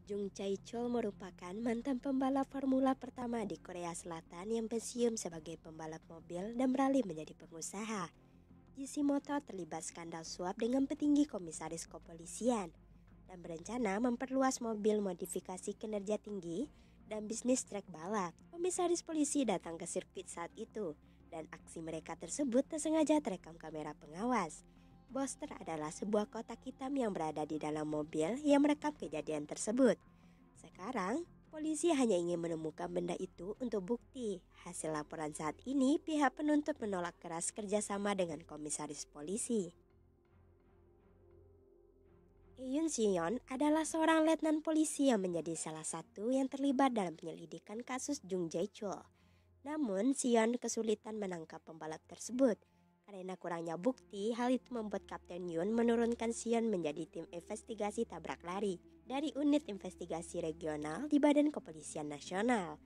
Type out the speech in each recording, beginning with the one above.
Jung Chae-chol merupakan mantan pembalap formula pertama di Korea Selatan yang pensiun sebagai pembalap mobil dan beralih menjadi pengusaha. JC Motor terlibat skandal suap dengan petinggi komisaris kepolisian dan berencana memperluas mobil modifikasi kinerja tinggi dan bisnis trek balap. Komisaris polisi datang ke sirkuit saat itu dan aksi mereka tersebut tersengaja terekam kamera pengawas. Boster adalah sebuah kotak hitam yang berada di dalam mobil yang merekam kejadian tersebut. Sekarang, polisi hanya ingin menemukan benda itu untuk bukti. Hasil laporan saat ini, pihak penuntut menolak keras kerjasama dengan komisaris polisi. Yoon Seon adalah seorang letnan polisi yang menjadi salah satu yang terlibat dalam penyelidikan kasus Jung Jae-chol. Namun, Seon kesulitan menangkap pembalap tersebut. Karena kurangnya bukti, hal itu membuat Kapten Yoon menurunkan Seon menjadi tim investigasi tabrak lari dari unit investigasi regional di Badan Kepolisian Nasional.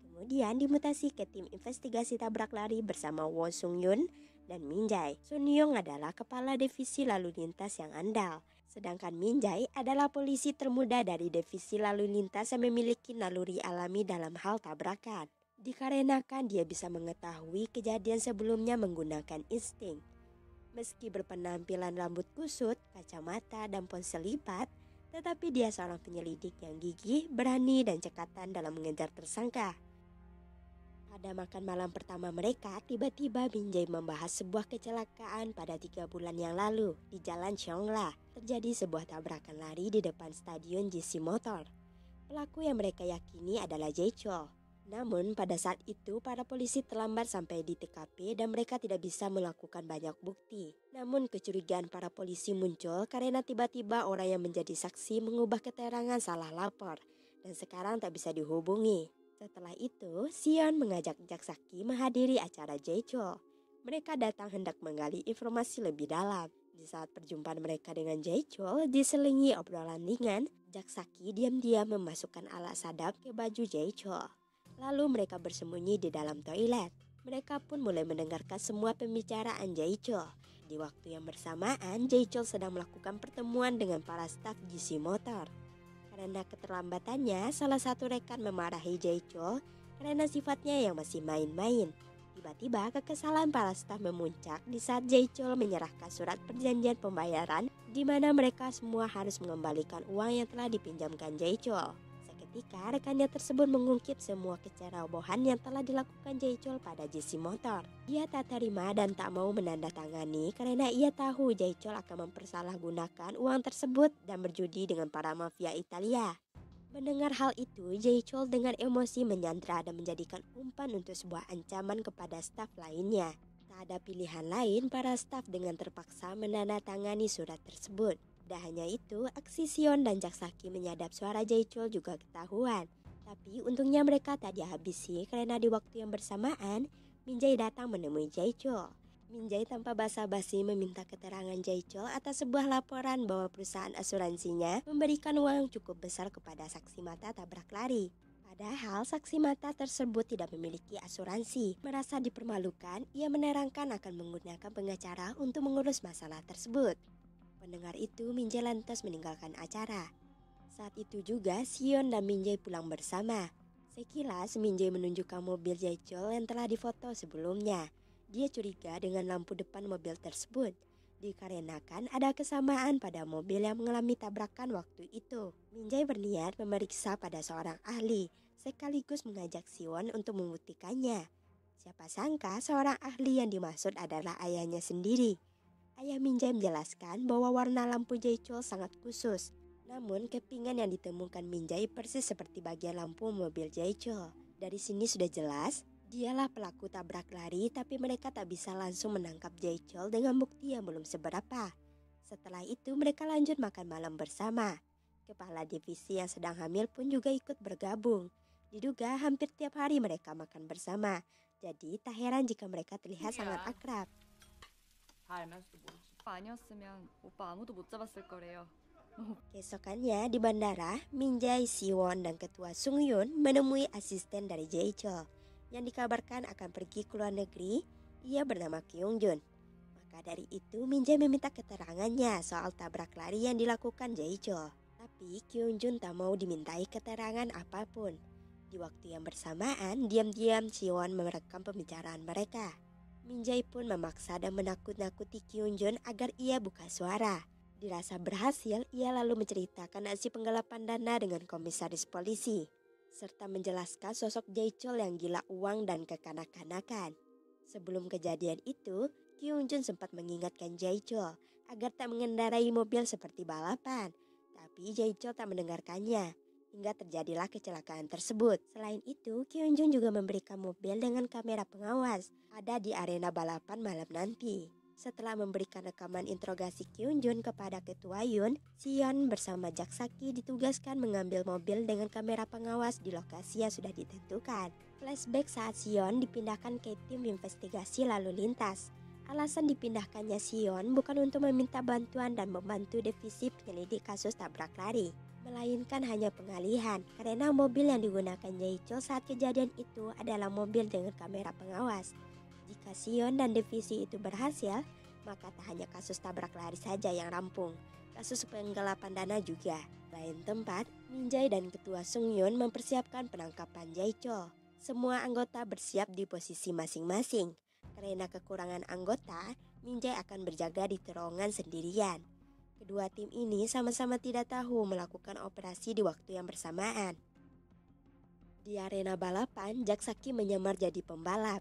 Kemudian dimutasi ke tim investigasi tabrak lari bersama Woo Sung Yoon dan Min Jae. Sun Young adalah kepala divisi lalu lintas yang andal, sedangkan Min Jae adalah polisi termuda dari divisi lalu lintas yang memiliki naluri alami dalam hal tabrakan. Dikarenakan dia bisa mengetahui kejadian sebelumnya menggunakan insting. Meski berpenampilan rambut kusut, kacamata, dan ponsel lipat, tetapi dia seorang penyelidik yang gigih, berani, dan cekatan dalam mengejar tersangka. Pada makan malam pertama mereka, tiba-tiba Min Jae membahas sebuah kecelakaan pada 3 bulan yang lalu di Jalan Cheongla. Terjadi sebuah tabrakan lari di depan stadion JC Motor. Pelaku yang mereka yakini adalah Jae-chol. Namun pada saat itu para polisi terlambat sampai di TKP dan mereka tidak bisa melakukan banyak bukti. Namun kecurigaan para polisi muncul karena tiba-tiba orang yang menjadi saksi mengubah keterangan salah lapor dan sekarang tak bisa dihubungi. Setelah itu, Seon mengajak Jaksaki menghadiri acara Jae-chol. Mereka datang hendak menggali informasi lebih dalam. Di saat perjumpaan mereka dengan Jae-chol diselingi obrolan ringan, Jaksaki diam-diam memasukkan alat sadap ke baju Jae-chol. Lalu mereka bersembunyi di dalam toilet. Mereka pun mulai mendengarkan semua pembicaraan Jae-chol. Di waktu yang bersamaan, Jae-chol sedang melakukan pertemuan dengan para staf JC Motor. Karena keterlambatannya, salah satu rekan memarahi Jae-chol karena sifatnya yang masih main-main. Tiba-tiba kekesalan para staf memuncak di saat Jae-chol menyerahkan surat perjanjian pembayaran di mana mereka semua harus mengembalikan uang yang telah dipinjamkan Jae-chol. Seketika rekannya tersebut mengungkit semua kecerobohan yang telah dilakukan Jae-chol pada JC Motor. Dia tak terima dan tak mau menandatangani karena ia tahu Jae-chol akan mempersalahgunakan uang tersebut dan berjudi dengan para mafia Italia. Mendengar hal itu, Jae-chol dengan emosi menyandra dan menjadikan umpan untuk sebuah ancaman kepada staf lainnya. Tak ada pilihan lain, para staf dengan terpaksa menandatangani surat tersebut. Tak hanya itu, aksi Seon dan Jaksaki menyadap suara Jae-chol juga ketahuan. Tapi untungnya mereka tak dihabisi karena di waktu yang bersamaan, Min Jae datang menemui Jae-chol. Min Jae tanpa basa-basi meminta keterangan Jae-chol atas sebuah laporan bahwa perusahaan asuransinya memberikan uang cukup besar kepada saksi mata tabrak lari. Padahal saksi mata tersebut tidak memiliki asuransi. Merasa dipermalukan, ia menerangkan akan menggunakan pengacara untuk mengurus masalah tersebut. Mendengar itu, Min Jae lantas meninggalkan acara. Saat itu juga, Seon dan Min Jae pulang bersama. Sekilas, Min Jae menunjukkan mobil Jae-chol yang telah difoto sebelumnya. Dia curiga dengan lampu depan mobil tersebut, dikarenakan ada kesamaan pada mobil yang mengalami tabrakan waktu itu. Min Jae berniat memeriksa pada seorang ahli, sekaligus mengajak Seon untuk membuktikannya. Siapa sangka seorang ahli yang dimaksud adalah ayahnya sendiri. Ayah Min Jae menjelaskan bahwa warna lampu Jae-chol sangat khusus. Namun kepingan yang ditemukan Min Jae persis seperti bagian lampu mobil Jae-chol. Dari sini sudah jelas, dialah pelaku tabrak lari, tapi mereka tak bisa langsung menangkap Jae-chol dengan bukti yang belum seberapa. Setelah itu mereka lanjut makan malam bersama. Kepala divisi yang sedang hamil pun juga ikut bergabung. Diduga hampir tiap hari mereka makan bersama. Jadi tak heran jika mereka terlihat sangat akrab. 다 알면 수도 모르지. 아니었으면 오빠 아무도 못 잡았을 거래요. Keesokannya di bandara, Min Jae, Siwon, dan ketua Sung Yoon menemui asisten dari Jae-chol yang dikabarkan akan pergi ke luar negeri. Ia bernama Kyung Jun. Maka dari itu Min Jae meminta keterangannya soal tabrak lari yang dilakukan Jae-chol. Tapi Kyung Jun tak mau dimintai keterangan apapun. Di waktu yang bersamaan, diam-diam Siwon merekam pembicaraan mereka. Min Jae pun memaksa dan menakut-nakuti Kyung Jun agar ia buka suara. Dirasa berhasil, ia lalu menceritakan aksi penggelapan dana dengan komisaris polisi, serta menjelaskan sosok Jae Chol yang gila uang dan kekanak-kanakan. Sebelum kejadian itu, Kyung Jun sempat mengingatkan Jae Chol agar tak mengendarai mobil seperti balapan. Tapi Jae Chol tak mendengarkannya, hingga terjadilah kecelakaan tersebut. Selain itu, Kyung Jun juga memberikan mobil dengan kamera pengawas ada di arena balapan malam nanti. Setelah memberikan rekaman interogasi Kyung Jun kepada Ketua Yun, Sion bersama Jak Saki ditugaskan mengambil mobil dengan kamera pengawas di lokasi yang sudah ditentukan. Flashback saat Sion dipindahkan ke tim investigasi lalu lintas. Alasan dipindahkannya Sion bukan untuk meminta bantuan dan membantu divisi penyelidik kasus tabrak lari, melainkan hanya pengalihan karena mobil yang digunakan Jae Chol saat kejadian itu adalah mobil dengan kamera pengawas. Jika Sion dan divisi itu berhasil, maka tak hanya kasus tabrak lari saja yang rampung, kasus penggelapan dana juga. Lain tempat, Min Jae dan Ketua Sung Yun mempersiapkan penangkapan Jae Chol. Semua anggota bersiap di posisi masing-masing. Karena kekurangan anggota, Min Jae akan berjaga di terowongan sendirian. Kedua tim ini sama-sama tidak tahu melakukan operasi di waktu yang bersamaan. Di arena balapan, Jak Saki menyamar jadi pembalap.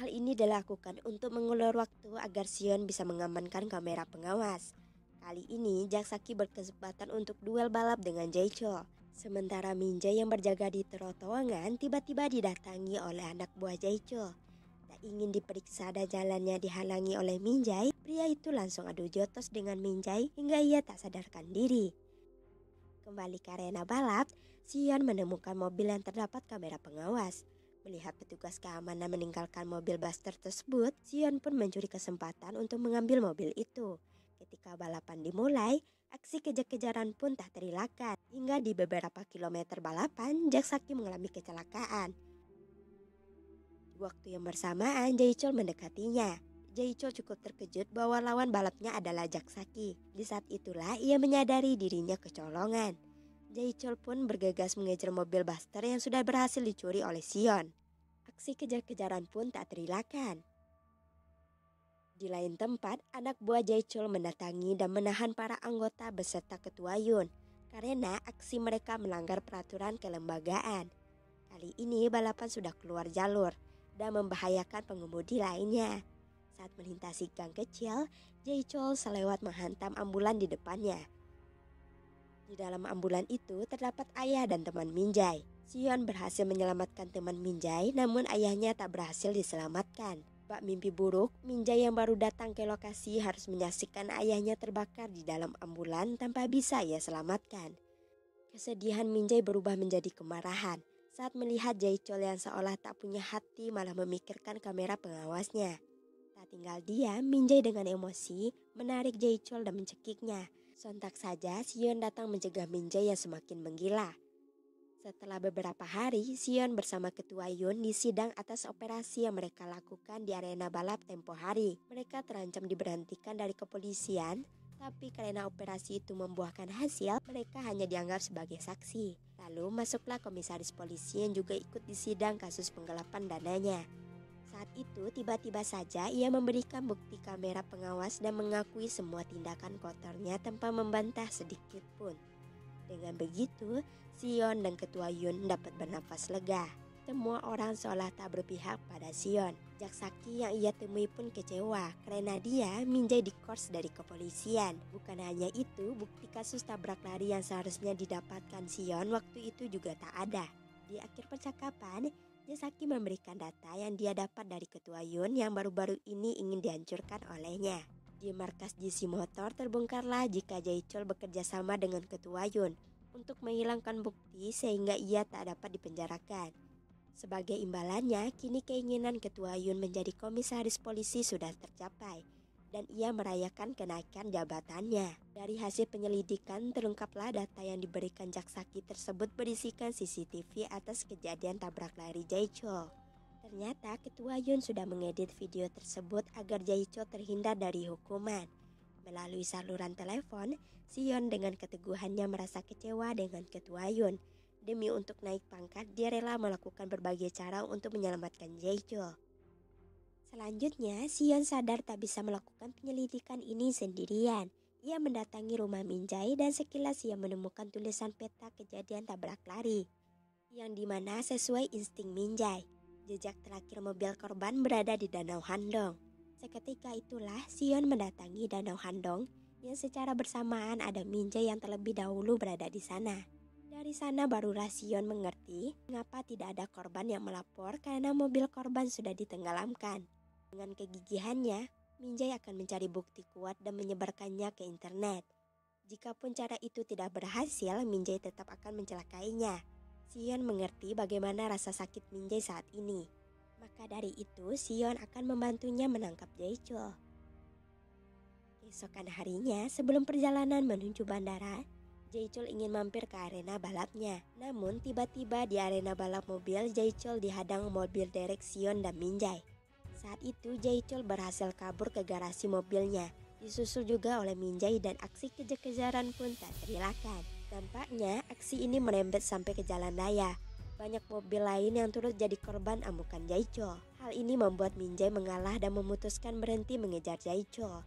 Hal ini dilakukan untuk mengulur waktu agar Sion bisa mengamankan kamera pengawas. Kali ini, Jak Saki berkesempatan untuk duel balap dengan Jae Chol. Sementara Min Jae yang berjaga di terowongan tiba-tiba didatangi oleh anak buah Jae Chol. Ingin diperiksa dan jalannya dihalangi oleh Min Jae, pria itu langsung adu jotos dengan Min Jae hingga ia tak sadarkan diri. Kembali ke arena balap, Sion menemukan mobil yang terdapat kamera pengawas. Melihat petugas keamanan meninggalkan mobil Buster tersebut, Sion pun mencuri kesempatan untuk mengambil mobil itu. Ketika balapan dimulai, aksi kejar-kejaran pun tak terelakkan. Hingga di beberapa kilometer balapan, Jak Saki mengalami kecelakaan. Waktu yang bersamaan, Jae Chol mendekatinya. Jae Chol cukup terkejut bahwa lawan balapnya adalah Jak Saki. Di saat itulah ia menyadari dirinya kecolongan. Jae Chol pun bergegas mengejar mobil Buster yang sudah berhasil dicuri oleh Sion. Aksi kejar-kejaran pun tak terelakkan. Di lain tempat, anak buah Jae Chol mendatangi dan menahan para anggota beserta Ketua Yun karena aksi mereka melanggar peraturan kelembagaan. Kali ini balapan sudah keluar jalur dan membahayakan pengemudi lainnya. Saat melintasi gang kecil, Jae Chol selewat menghantam ambulan di depannya. Di dalam ambulan itu terdapat ayah dan teman Min Jae. Sion berhasil menyelamatkan teman Min Jae, namun ayahnya tak berhasil diselamatkan. Bak mimpi buruk, Min Jae yang baru datang ke lokasi harus menyaksikan ayahnya terbakar di dalam ambulan tanpa bisa ia selamatkan. Kesedihan Min Jae berubah menjadi kemarahan saat melihat Jae Chol yang seolah tak punya hati malah memikirkan kamera pengawasnya. Tak tinggal diam, Min Jae dengan emosi menarik Jae Chol dan mencekiknya. Sontak saja Sion datang mencegah Min Jae yang semakin menggila. Setelah beberapa hari, Sion bersama Ketua Yun disidang atas operasi yang mereka lakukan di arena balap tempo hari. Mereka terancam diberhentikan dari kepolisian, tapi karena operasi itu membuahkan hasil, mereka hanya dianggap sebagai saksi. Lalu masuklah komisaris polisi yang juga ikut disidang kasus penggelapan dananya. Saat itu tiba-tiba saja ia memberikan bukti kamera pengawas dan mengakui semua tindakan kotornya tanpa membantah sedikit pun. Dengan begitu, Sion dan Ketua Yun dapat bernafas lega. Semua orang seolah tak berpihak pada Sion. Jak Saki yang ia temui pun kecewa karena dia Min Jae diskors dari kepolisian. Bukan hanya itu, bukti kasus tabrak lari yang seharusnya didapatkan Sion waktu itu juga tak ada. Di akhir percakapan, Jak Saki memberikan data yang dia dapat dari Ketua Yun yang baru-baru ini ingin dihancurkan olehnya. Di markas GC Motor terbongkarlah jika Jae Chol bekerja sama dengan Ketua Yun untuk menghilangkan bukti sehingga ia tak dapat dipenjarakan. Sebagai imbalannya, kini keinginan Ketua Yun menjadi komisaris polisi sudah tercapai dan ia merayakan kenaikan jabatannya. Dari hasil penyelidikan terungkaplah data yang diberikan Jak Saki tersebut berisikan CCTV atas kejadian tabrak lari Jae Chol. Ternyata Ketua Yun sudah mengedit video tersebut agar Jae Chol terhindar dari hukuman. Melalui saluran telepon, Sion dengan keteguhannya merasa kecewa dengan Ketua Yun. Demi untuk naik pangkat, dia rela melakukan berbagai cara untuk menyelamatkan Jae-chul. Selanjutnya, Sion sadar tak bisa melakukan penyelidikan ini sendirian. Ia mendatangi rumah Min-jae dan sekilas ia menemukan tulisan peta kejadian tabrak lari, yang dimana sesuai insting Min-jae, jejak terakhir mobil korban berada di Danau Handong. Seketika itulah Sion mendatangi Danau Handong, yang secara bersamaan ada Min-jae yang terlebih dahulu berada di sana. Dari sana barulah Sion mengerti mengapa tidak ada korban yang melapor karena mobil korban sudah ditenggelamkan. Dengan kegigihannya, Min-jae akan mencari bukti kuat dan menyebarkannya ke internet. Jikapun cara itu tidak berhasil, Min-jae tetap akan mencelakainya. Sion mengerti bagaimana rasa sakit Min-jae saat ini. Maka dari itu, Sion akan membantunya menangkap Jae-chul. Keesokan harinya, sebelum perjalanan menuju bandara, Jae-chul ingin mampir ke arena balapnya. Namun tiba-tiba di arena balap mobil, Jae-chul dihadang mobil derek Sion dan Min-jae. Saat itu Jae-chul berhasil kabur ke garasi mobilnya, disusul juga oleh Min-jae dan aksi kejar-kejaran pun tak terelakkan. Nampaknya aksi ini merembet sampai ke jalan raya. Banyak mobil lain yang turut jadi korban amukan Jae-chul. Hal ini membuat Min-jae mengalah dan memutuskan berhenti mengejar Jae-chul.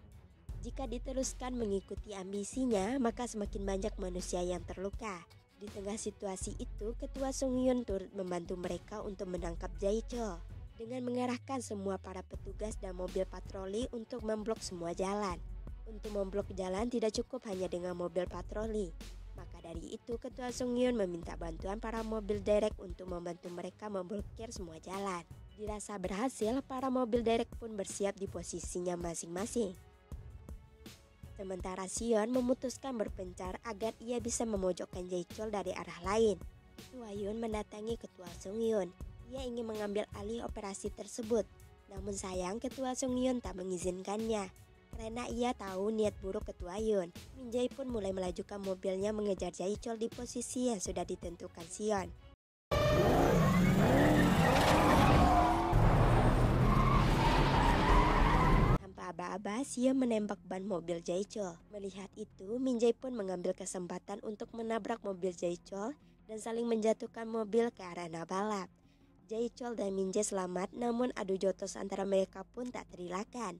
Jika diteruskan mengikuti ambisinya, maka semakin banyak manusia yang terluka. Di tengah situasi itu, Ketua Sung-hyun turut membantu mereka untuk menangkap Jae-chul dengan mengerahkan semua para petugas dan mobil patroli untuk memblok semua jalan. Untuk memblok jalan tidak cukup hanya dengan mobil patroli. Maka dari itu Ketua Sung-hyun meminta bantuan para mobil derek untuk membantu mereka memblokir semua jalan. Dirasa berhasil, para mobil derek pun bersiap di posisinya masing-masing. Sementara Sion memutuskan berpencar agar ia bisa memojokkan Jae-chul dari arah lain. Ketua Yun mendatangi Ketua Sung-hyun. Ia ingin mengambil alih operasi tersebut. Namun sayang Ketua Sung-hyun tak mengizinkannya. Karena ia tahu niat buruk Ketua Yun, Min-jae pun mulai melajukan mobilnya mengejar Jae-chul di posisi yang sudah ditentukan Sion. Tanpa aba-aba, Sion menembak ban mobil Jae-chul. Melihat itu, Min-jae pun mengambil kesempatan untuk menabrak mobil Jae-chul dan saling menjatuhkan mobil ke arena balap. Jae-chul dan Min-jae selamat, namun adu jotos antara mereka pun tak terelakkan.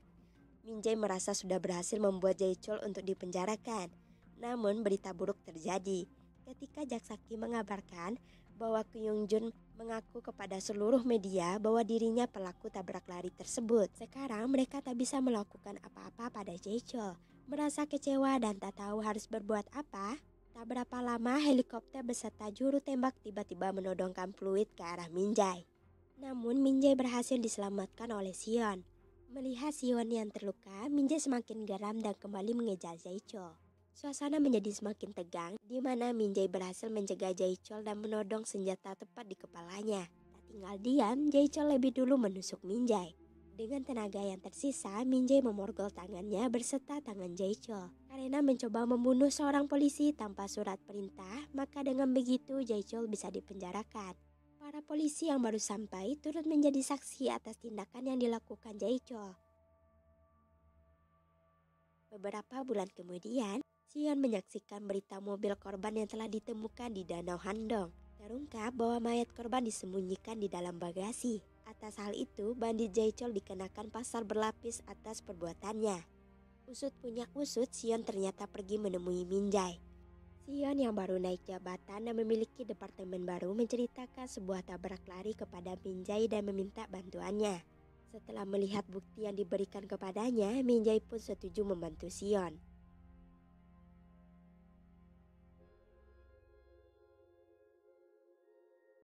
Min-jae merasa sudah berhasil membuat Jae-chul untuk dipenjarakan. Namun berita buruk terjadi ketika jaksa Kim mengabarkan bahwa Kyung-jun mengaku kepada seluruh media bahwa dirinya pelaku tabrak lari tersebut. Sekarang mereka tak bisa melakukan apa-apa pada Jae-chul. Merasa kecewa dan tak tahu harus berbuat apa, tak berapa lama helikopter beserta juru tembak tiba-tiba menodongkan fluid ke arah Min-jae. Namun Min-jae berhasil diselamatkan oleh Sion. Melihat Sion yang terluka, Min-jae semakin geram dan kembali mengejar Jae-chul. Suasana menjadi semakin tegang, di mana Min-jae berhasil mencegah Jae-chul dan menodong senjata tepat di kepalanya. Tak tinggal diam, Jae-chul lebih dulu menusuk Min-jae. Dengan tenaga yang tersisa, Min-jae memorgol tangannya berserta tangan Jae-chul. Karena mencoba membunuh seorang polisi tanpa surat perintah, maka dengan begitu Jae-chul bisa dipenjarakan. Para polisi yang baru sampai turut menjadi saksi atas tindakan yang dilakukan Jae-chul. Beberapa bulan kemudian, Sion menyaksikan berita mobil korban yang telah ditemukan di Danau Handong. Terungkap bahwa mayat korban disembunyikan di dalam bagasi. Atas hal itu, bandit Jae-chul dikenakan pasal berlapis atas perbuatannya. Usut punya usut, Sion ternyata pergi menemui Min-jae. Sion yang baru naik jabatan dan memiliki departemen baru menceritakan sebuah tabrak lari kepada Min-jae dan meminta bantuannya. Setelah melihat bukti yang diberikan kepadanya, Min-jae pun setuju membantu Sion.